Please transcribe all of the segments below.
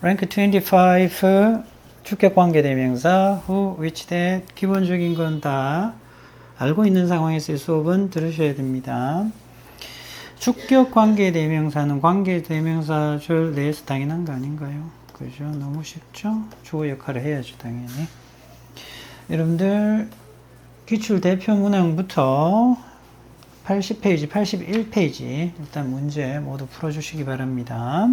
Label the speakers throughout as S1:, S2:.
S1: rank 25 주격 관계 대명사 who, which, that 기본적인 건 다 알고 있는 상황에서의 수업은 들으셔야 됩니다. 주격 관계 대명사는 관계 대명사 줄 내에서 당연한 거 아닌가요? 그죠? 너무 쉽죠? 주어 역할을 해야죠, 당연히. 여러분들 기출 대표 문항부터 80페이지, 81페이지 일단 문제 모두 풀어주시기 바랍니다.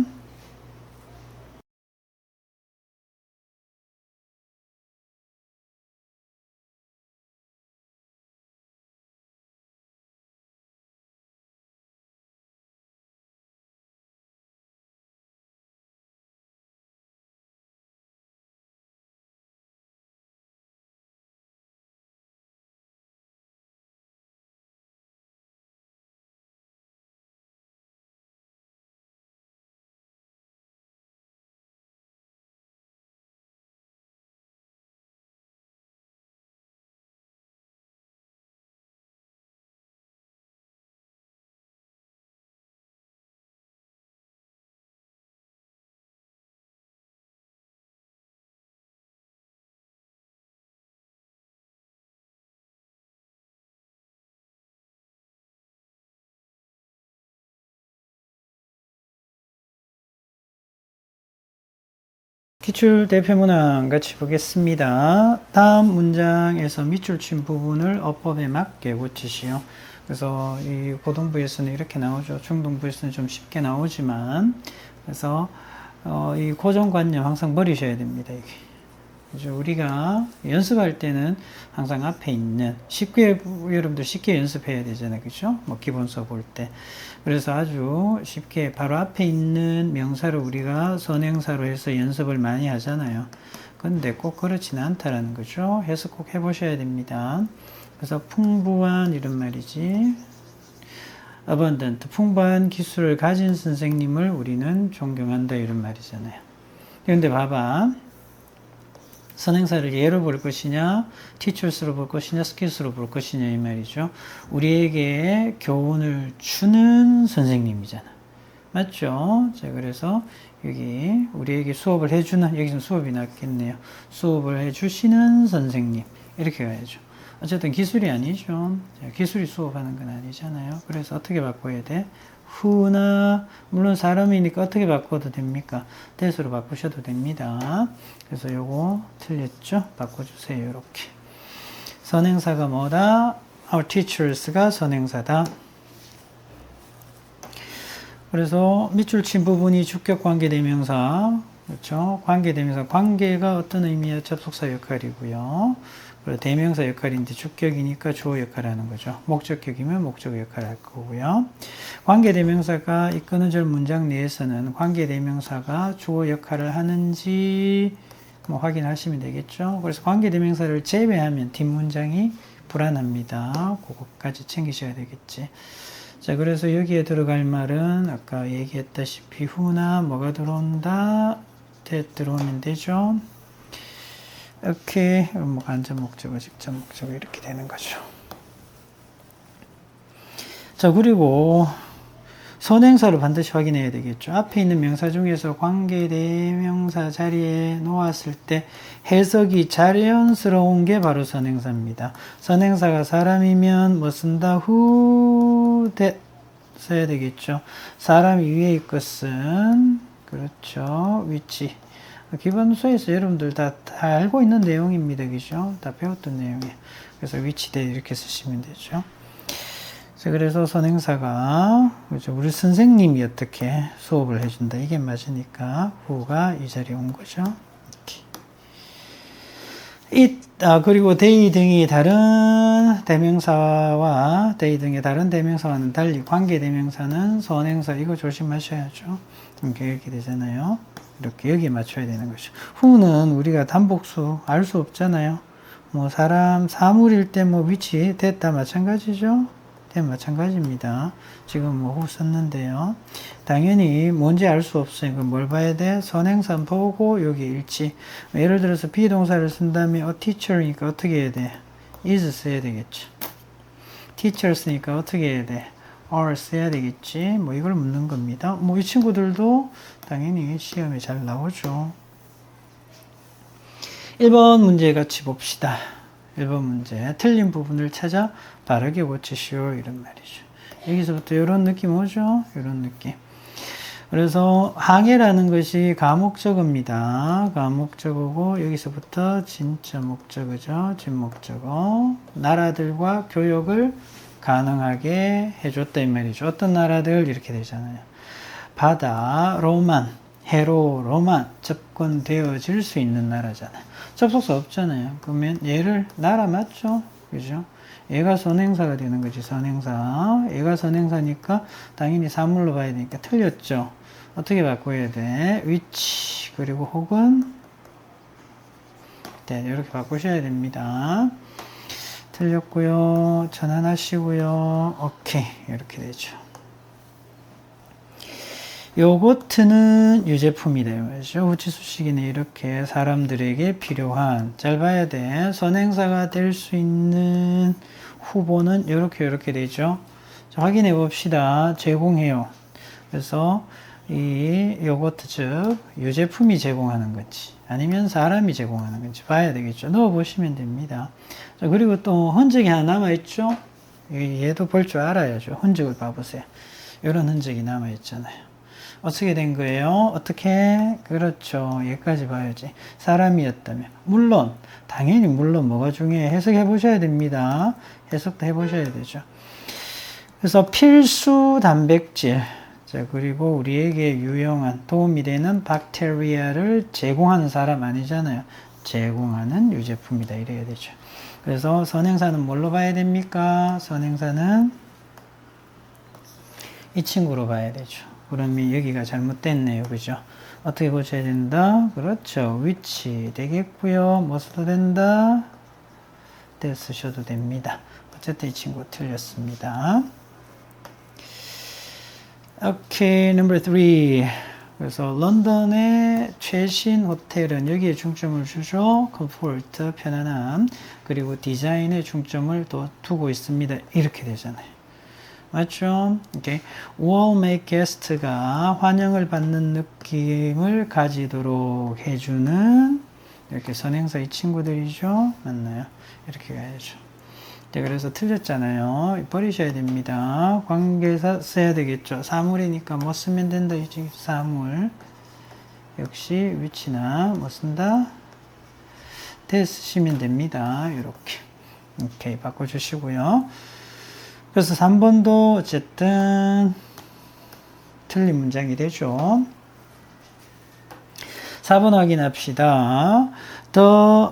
S1: 기출 대표 문항 같이 보겠습니다. 다음 문장에서 밑줄 친 부분을 어법에 맞게 고치시오. 그래서 이 고등부에서는 이렇게 나오죠. 중등부에서는 좀 쉽게 나오지만, 그래서 이 고정관념 항상 버리셔야 됩니다. 이게. 그죠? 우리가 연습할 때는 항상 앞에 있는 쉽게 여러분들 쉽게 연습해야 되잖아요, 그죠? 뭐 기본 수업 볼 때. 그래서 아주 쉽게 바로 앞에 있는 명사를 우리가 선행사로 해서 연습을 많이 하잖아요. 근데 꼭 그렇지는 않다라는 거죠. 해서 꼭 해보셔야 됩니다. 그래서 풍부한 이런 말이지. abundant, 풍부한 기술을 가진 선생님을 우리는 존경한다 이런 말이잖아요. 그런데 봐봐. 선행사를 예로 볼 것이냐, teachers로 볼 것이냐, skills로 볼 것이냐 이 말이죠. 우리에게 교훈을 주는 선생님이잖아. 맞죠? 자, 그래서 여기 우리에게 수업을 해주는, 여기서 수업이 낫겠네요. 수업을 해주시는 선생님. 이렇게 가야죠. 어쨌든 기술이 아니죠. 자, 기술이 수업하는 건 아니잖아요. 그래서 어떻게 바꿔야 돼? who나 물론 사람이니까 어떻게 바꿔도 됩니까? that으로 바꾸셔도 됩니다. 그래서 요거 틀렸죠? 바꿔주세요. 이렇게 선행사가 뭐다? Our teachers가 선행사다. 그래서 밑줄 친 부분이 주격 관계 대명사, 그렇죠? 관계 대명사, 관계가 어떤 의미의 접속사 역할이고요. 그리고 대명사 역할인데 주격이니까 주어 역할을 하는 거죠. 목적격이면 목적 역할을 할 거고요. 관계 대명사가 이끄는 절 문장 내에서는 관계 대명사가 주어 역할을 하는지 뭐 확인하시면 되겠죠. 그래서 관계 대명사를 제외하면 뒷문장이 불안합니다. 그것까지 챙기셔야 되겠지. 자, 그래서 여기에 들어갈 말은 아까 얘기했다시피 who나 뭐가 들어온다, that 들어오면 되죠. 이렇게 뭐 간접 목적어, 직접 목적어 이렇게 되는 거죠. 자, 그리고 선행사를 반드시 확인해야 되겠죠. 앞에 있는 명사 중에서 관계 대명사 자리에 놓았을 때 해석이 자연스러운 게 바로 선행사입니다. 선행사가 사람이면 뭐 쓴다? who, that 써야 되겠죠. 사람 위에 것은 그렇죠. which. 기본서에서 여러분들 다 알고 있는 내용입니다. 그죠? 다 배웠던 내용이에요. 그래서 which, that 이렇게 쓰시면 되죠. 그래서 선행사가 그렇죠. 우리 선생님이 어떻게 수업을 해준다. 이게 맞으니까 who가 이 자리에 온 거죠. 그리고 they 등이 다른 대명사와 they 등의 다른 대명사와는 달리 관계 대명사는 선행사 이거 조심하셔야죠. 이렇게 되잖아요. 이렇게 여기에 맞춰야 되는 거죠. who는 우리가 단복수 알 수 없잖아요. 뭐 사람 사물일 때 뭐 which, that 다 마찬가지죠. 마찬가지입니다. 지금 뭐 who 썼는데요. 당연히 뭔지 알 수 없어요. 그럼 뭘 봐야 돼? 선행사 보고 여기 일치. 예를 들어서 비동사를 쓴다면 a teacher이니까 어떻게 해야 돼? is 써야 되겠죠. teachers니까 어떻게 해야 돼? are 써야 되겠지. 뭐 이걸 묻는 겁니다. 뭐 이 친구들도 당연히 시험에 잘 나오죠. 1번 문제 같이 봅시다. 1번 문제. 틀린 부분을 찾아 바르게 고치시오. 이런 말이죠. 여기서부터 이런 느낌 오죠? 이런 느낌. 그래서 항해라는 것이 가목적어입니다. 가목적어고 여기서부터 진짜 목적어죠. 진목적어. 나라들과 교역을 가능하게 해줬다 이 말이죠. 어떤 나라들 이렇게 되잖아요. 바다, 로만, 해로, 로만 접근되어질 수 있는 나라잖아요. 접속사 없잖아요. 그러면 얘를 나라 맞죠? 그죠? 얘가 선행사가 되는 거지. 선행사. 얘가 선행사니까 당연히 사물로 봐야 되니까 틀렸죠. 어떻게 바꿔야 돼? 위치 그리고 혹은 네, 이렇게 바꾸셔야 됩니다. 틀렸고요. 전환하시고요. 오케이. 이렇게 되죠. 요거트는 유제품이다. 말이죠. 후치수식이네. 이렇게 사람들에게 필요한, 잘 봐야 돼. 선행사가 될 수 있는 후보는 이렇게 되죠. 자, 확인해 봅시다. 제공해요. 그래서 이 요거트 즉 유제품이 제공하는 건지 아니면 사람이 제공하는 건지 봐야 되겠죠. 넣어 보시면 됩니다. 자, 그리고 또 흔적이 하나 남아 있죠. 얘도 볼 줄 알아야죠. 흔적을 봐보세요. 이런 흔적이 남아 있잖아요. 어떻게 된 거예요? 어떻게? 그렇죠. 여기까지 봐야지. 사람이었다면. 물론, 당연히 물론 뭐가 중요해? 해석해 보셔야 됩니다. 해석도 해 보셔야 되죠. 그래서 필수 단백질. 자, 그리고 우리에게 유용한 도움이 되는 박테리아를 제공하는 사람 아니잖아요. 제공하는 유제품이다. 이래야 되죠. 그래서 선행사는 뭘로 봐야 됩니까? 선행사는 이 친구로 봐야 되죠. 그러면 여기가 잘못됐네요. 그죠? 어떻게 고쳐야 된다? 그렇죠. 위치 되겠고요. 뭐 써도 된다? 때 쓰셔도 됩니다. 어쨌든 이 친구 틀렸습니다. 오케이, number 3. 그래서 런던의 최신 호텔은 여기에 중점을 주죠. comfort, 편안함. 그리고 디자인에 중점을 또 두고 있습니다. 이렇게 되잖아요. 맞죠? 오케이. warm guest가 환영을 받는 느낌을 가지도록 해주는 이렇게 선행사 이 친구들이죠. 맞나요? 이렇게 가야죠. 네, 그래서 틀렸잖아요. 버리셔야 됩니다. 관계사 써야 되겠죠. 사물이니까 뭐 쓰면 된다. 이제 사물. 역시 위치나 뭐 쓴다. 대 쓰시면 됩니다. 이렇게. 오케이. 바꿔주시고요. 그래서 3번도 어쨌든 틀린 문장이 되죠. 4번 확인합시다. The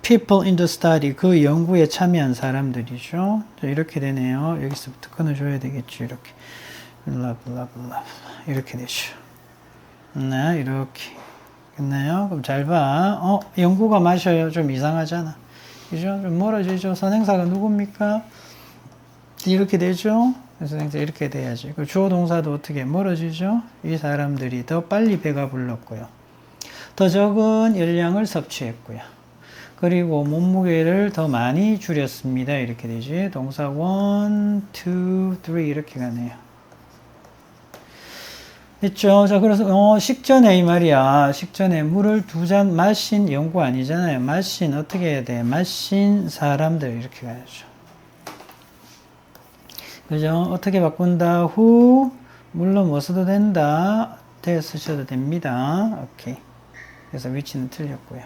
S1: people in the study, 그 연구에 참여한 사람들이죠. 이렇게 되네요. 여기서부터 끊어줘야 되겠죠. 이렇게. 블라블라블라. 이렇게 되죠. 네, 이렇게. 됐나요? 그럼 잘 봐. 연구가 마셔요. 좀 이상하잖아. 그죠? 좀 멀어지죠. 선행사가 누굽니까? 이렇게 되죠. 그래서 이렇게 돼야지. 주어 동사도 어떻게 멀어지죠? 이 사람들이 더 빨리 배가 불렀고요. 더 적은 열량을 섭취했고요. 그리고 몸무게를 더 많이 줄였습니다. 이렇게 되지. 동사 1, 2, 3 이렇게 가네요. 됐죠? 자, 그래서 식전에 이 말이야. 식전에 물을 2잔 마신 연구 아니잖아요. 마신 어떻게 해야 돼? 마신 사람들 이렇게 가야죠. 그죠? 어떻게 바꾼다? 후, 물론 뭐 써도 된다. 대 쓰셔도 됩니다. 오케이. 그래서 위치는 틀렸고요.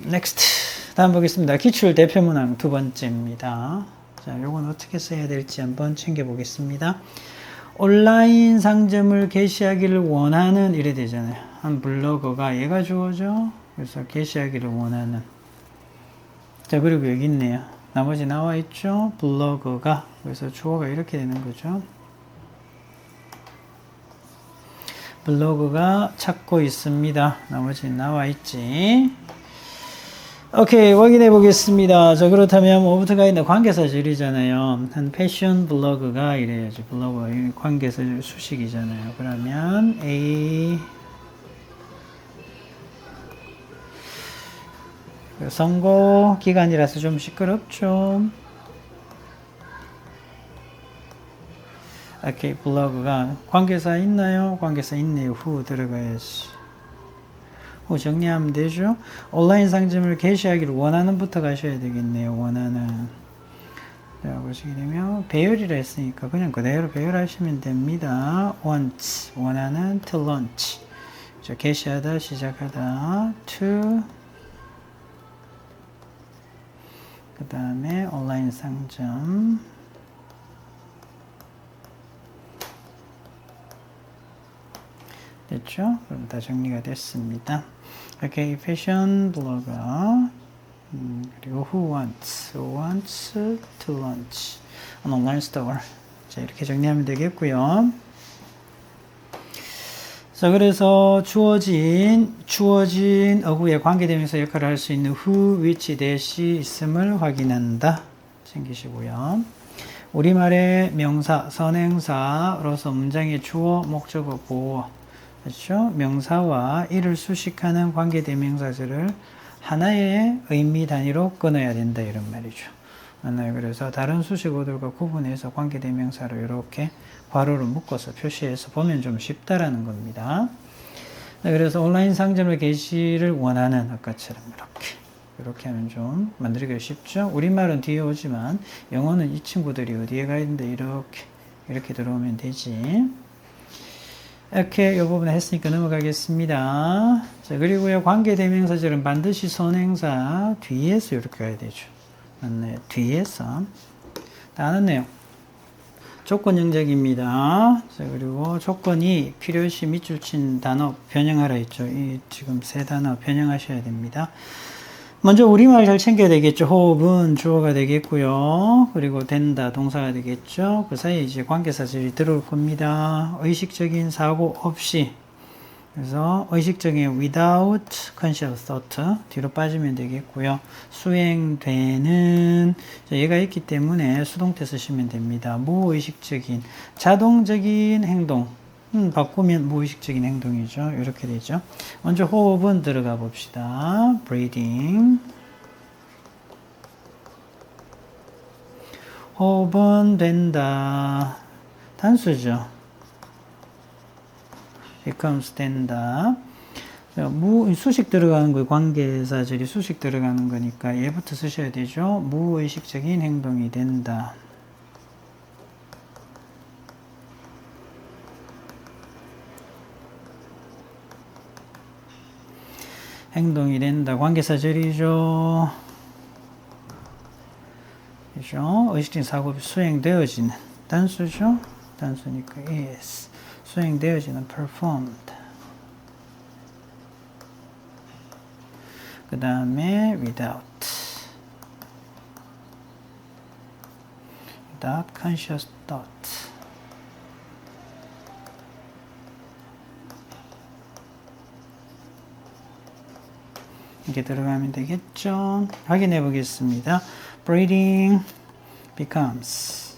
S1: next. 다음 보겠습니다. 기출 대표 문항 두 번째입니다. 자, 요건 어떻게 써야 될지 한번 챙겨보겠습니다. 온라인 상점을 게시하기를 원하는 이래 되잖아요. 한 블로거가 얘가 주어죠. 그래서 게시하기를 원하는. 자, 그리고 여기 있네요. 나머지 나와 있죠. 블로거가. 그래서 주어가 이렇게 되는 거죠. 블로그가 찾고 있습니다. 나머지 나와 있지. 오케이, 확인해 보겠습니다. 자, 그렇다면 뭐부터가 있나? 관계사절이잖아요. 한 패션 블로그가 이래야지. 블로그 관계사절 수식이잖아요. 그러면 A 선거 기간이라서 좀 시끄럽죠. 오케이, 블로그가 관계사 있나요? 관계사 있네요. 후 들어가야지. 후 정리하면 되죠. 온라인 상점을 개시하기를 원하는부터 가셔야 되겠네요. 원하는. 자, 보시게 되면 배열이라 했으니까 그냥 그대로 배열하시면 됩니다. want, 원하는 to launch. 개시하다, 시작하다, to. 그 다음에 온라인 상점. 됐죠? 그럼 다 정리가 됐습니다. 오케이, 패션 블로거. 그리고 who wants to launch an online store. 자, 이렇게 정리하면 되겠고요. 자, 그래서 주어진 어구의 관계대명사 역할을 할 수 있는 who, which, that이 있음을 확인한다. 챙기시고요. 우리말의 명사, 선행사로서 문장의 주어, 목적어, 보어. 그렇죠? 명사와 이를 수식하는 관계대명사들을 하나의 의미 단위로 끊어야 된다 이런 말이죠. 맞나요? 그래서 다른 수식어들과 구분해서 관계대명사로 이렇게 괄호를 묶어서 표시해서 보면 좀 쉽다라는 겁니다. 그래서 온라인 상점을 개시를 원하는 아까처럼 이렇게 하면 좀 만들기가 쉽죠. 우리말은 뒤에 오지만 영어는 이 친구들이 어디에 가 있는데 이렇게 들어오면 되지. 이렇게 이 부분을 했으니까 넘어가겠습니다. 자, 그리고요, 관계대명사절은 반드시 선행사 뒤에서 이렇게 가야 되죠. 맞나요? 뒤에서. 다른 내용. 조건형적입니다. 자, 그리고 조건이 필요시 밑줄 친 단어 변형하라 했죠. 이 지금 세 단어 변형하셔야 됩니다. 먼저 우리말 잘 챙겨야 되겠죠. 호흡은 주어가 되겠고요. 그리고 된다 동사가 되겠죠. 그 사이에 이제 관계사절이 들어올 겁니다. 의식적인 사고 없이. 그래서 의식적인 without conscious thought 뒤로 빠지면 되겠고요. 수행되는 얘가 있기 때문에 수동태 쓰시면 됩니다. 무의식적인 자동적인 행동 바꾸면 무의식적인 행동이죠. 이렇게 되죠. 먼저 호흡은 들어가 봅시다. breathing. 호흡은 된다. 단수죠. becomes 된다. 수식 들어가는 거 관계사절이 수식 들어가는 거니까 얘부터 쓰셔야 되죠. 무의식적인 행동이 된다. 행동이 된다. 관계사절이죠. 그죠? 의식적인 사고가 수행되어지는 단수죠. 단수니까 is 수행되어지는 performed. 그 다음에 without conscious thought. 이렇게 들어가면 되겠죠. 확인해 보겠습니다. breathing becomes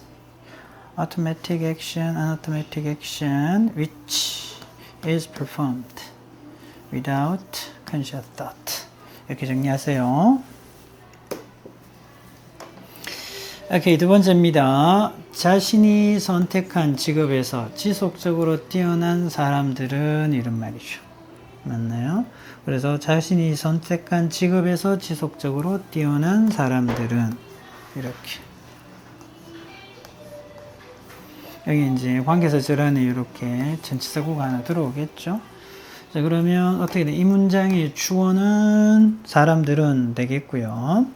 S1: automatic action, unautomatic action which is performed without conscious thought. 이렇게 정리하세요. 오케이, 두 번째입니다. 자신이 선택한 직업에서 지속적으로 뛰어난 사람들은 이런 말이죠. 맞나요? 그래서 자신이 선택한 직업에서 지속적으로 뛰어난 사람들은 이렇게. 여기 이제 관계사절 안에 이렇게 전치사구가 하나 들어오겠죠. 자, 그러면 어떻게 돼? 이 문장의 주어는 사람들은 되겠고요.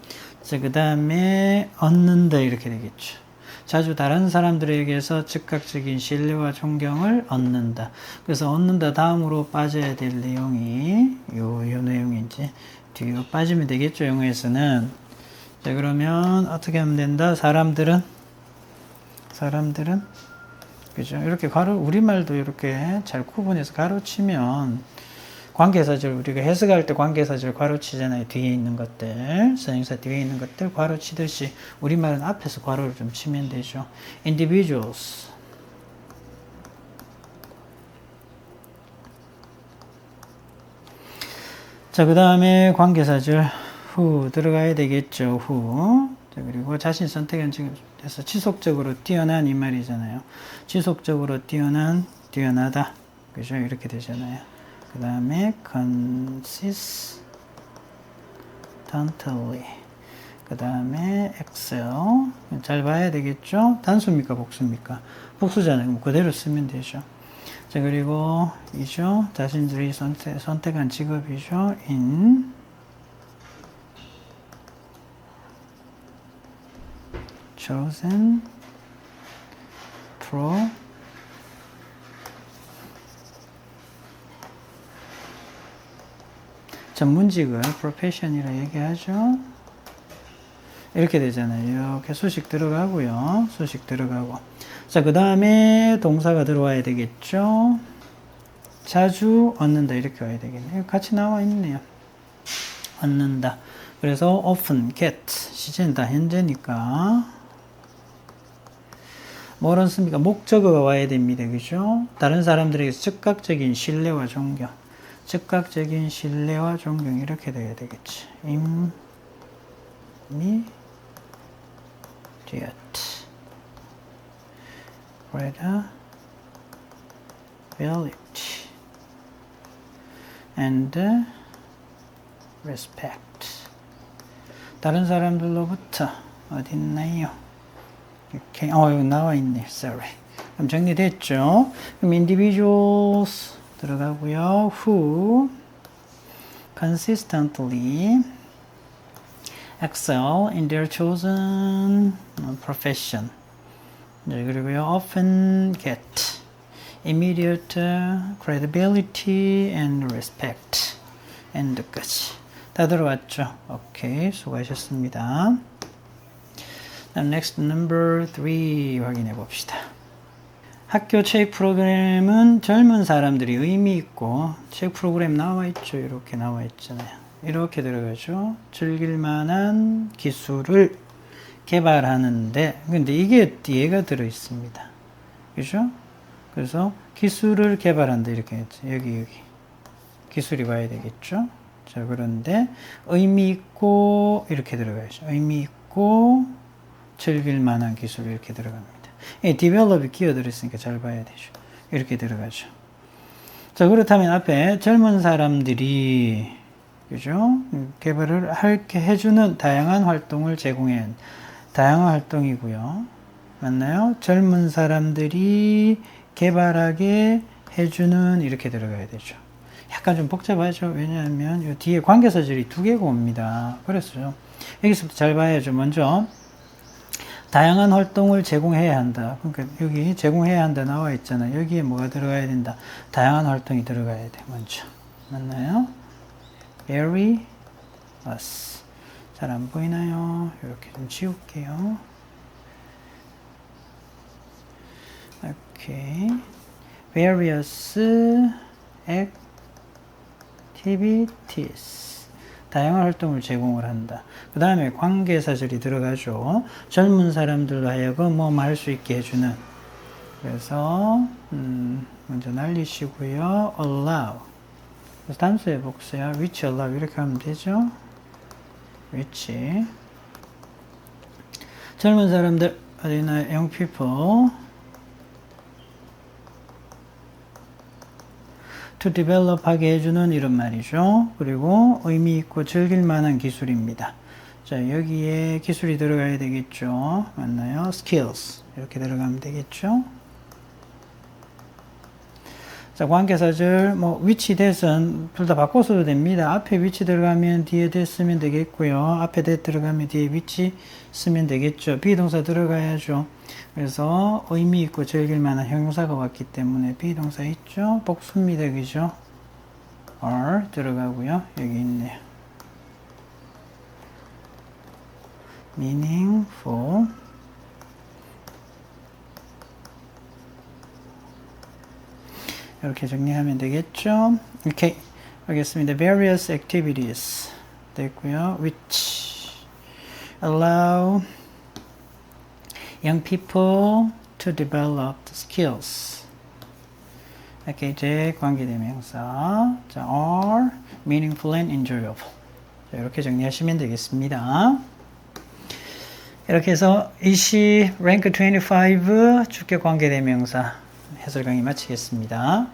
S1: 자, 그 다음에 얻는다 이렇게 되겠죠. 자주 다른 사람들에게서 즉각적인 신뢰와 존경을 얻는다. 그래서 얻는다 다음으로 빠져야 될 내용이 요 내용이 이제 뒤로 빠지면 되겠죠. 영어에서는. 자, 그러면 어떻게 하면 된다? 사람들은 그죠? 이렇게 우리말도 이렇게 잘 구분해서 가로치면 관계사절 우리가 해석할 때 관계사절 괄호치잖아요. 뒤에 있는 것들, 선행사 뒤에 있는 것들 괄호치듯이 우리말은 앞에서 괄호를 좀 치면 되죠. individuals. 자, 그 다음에 관계사절 who 들어가야 되겠죠. who. 자, 그리고 자신 선택한 지금에서 지속적으로 뛰어난 이 말이잖아요. 지속적으로 뛰어나다. 그죠? 이렇게 되잖아요. 그 다음에 consistently. 그 다음에 excel. 잘 봐야 되겠죠? 단수입니까? 복수입니까? 복수잖아요. 그대로 쓰면 되죠. 자, 그리고 이죠. 자신들이 선택한 직업이죠. in chosen 전문직을 profession이라 얘기하죠. 이렇게 되잖아요. 이렇게 수식 들어가고요. 수식 들어가고. 자, 그 다음에 동사가 들어와야 되겠죠. 자주 얻는다. 이렇게 와야 되겠네요. 같이 나와 있네요. 얻는다. 그래서 often, get. 시제는 다 현재니까. 뭐를 씁니까? 목적어가 와야 됩니다. 그죠? 다른 사람들에게 즉각적인 신뢰와 존경. 즉각적인 신뢰와 존경. 이렇게 돼야 되겠지. immediate. credibility and respect. 다른 사람들로부터 어디 있나요? 이렇게 여기 나와 있네. Sorry. 그럼 정리됐죠? 그럼 individuals 들어가고요. who consistently excel in their chosen profession. 네, 그리고요, often get immediate credibility and respect. and까지. 다 들어왔죠? 오케이, 수고하셨습니다. Next, number 3 확인해 봅시다. 학교 체육 프로그램은 젊은 사람들이 의미 있고, 체육 프로그램 나와 있죠? 이렇게 나와 있잖아요. 이렇게 들어가죠? 즐길 만한 기술을 개발하는데, 근데 이게 뒤에가 들어 있습니다. 그죠? 그래서 기술을 개발한다. 이렇게 했죠. 여기. 기술이 와야 되겠죠? 자, 그런데 의미 있고, 이렇게 들어가야죠. 의미 있고, 즐길 만한 기술 이렇게 들어갑니다. develop이 끼어들었으니까 잘 봐야 되죠. 이렇게 들어가죠. 자, 그렇다면 앞에 젊은 사람들이 그죠? 개발을 해주는 다양한 활동을 제공해. 다양한 활동이고요. 맞나요? 젊은 사람들이 개발하게 해주는 이렇게 들어가야 되죠. 약간 좀 복잡하죠. 왜냐하면 이 뒤에 관계사절이 두 개가 옵니다. 그래서요. 여기서부터 잘 봐야죠. 먼저 다양한 활동을 제공해야 한다. 그러니까 여기 제공해야 한다 나와 있잖아요. 여기에 뭐가 들어가야 된다. 다양한 활동이 들어가야 돼. 먼저. 맞나요? various. 잘 안 보이나요? 이렇게 좀 지울게요. 오케이. various activities. 다양한 활동을 제공을 한다. 그 다음에 관계사절이 들어가죠. 젊은 사람들로 하여금 뭐 할 수 있게 해주는. 그래서 먼저 날리시고요. allow. 그래서 단수의 복수야. which allow 이렇게 하면 되죠. which. 젊은 사람들 어디나 young people to develop 하게 해주는 이런 말이죠. 그리고 의미 있고 즐길 만한 기술입니다. 자, 여기에 기술이 들어가야 되겠죠. 맞나요? skills. 이렇게 들어가면 되겠죠. 자, 관계사절, which that은 둘 다 바꿔서도 됩니다. 앞에 which 들어가면 뒤에 that 쓰면 되겠고요. 앞에 that 들어가면 뒤에 which 쓰면 되겠죠. 비동사 들어가야죠. 그래서 의미 있고 즐길 만한 형용사가 왔기 때문에 비동사 있죠. 복수입니다. 그죠? are 들어가고요. 여기 있네요. meaningful. 이렇게 정리하면 되겠죠. 오케이. 알겠습니다. various activities 됐고요. which allow young people to develop skills. 이렇게 이제 관계대명사. 자, are meaningful and enjoyable. 자, 이렇게 정리하시면 되겠습니다. 이렇게 해서 이시 rank 25 주격 관계대명사 해설 강의 마치겠습니다.